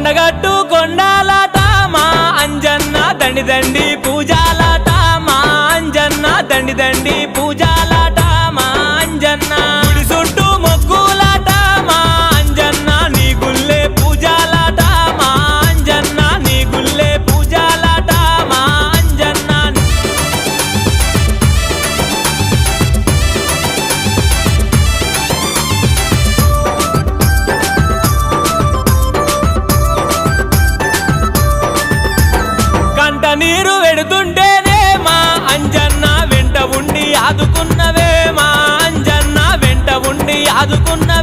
కొండగట్టు కొండాలాట మా అంజన్న దండి దండి పూజాలాట మా అంజన్న దండి దండి పూజాలాట మా అంజన్న గుడి చుట్టూ మొక్కులాట మా అంజన్న నీ గుల్లే పూజాలాట మా అంజన్న నీ గుల్లే పూజాలాట మా అంజన్న కంట నీరు వెడుతుంటేనే మా అంజన్న వెంట ఉండి ఆదుకున్నవే మా అంజన్న వెంట ఉండి ఆదుకున్నవే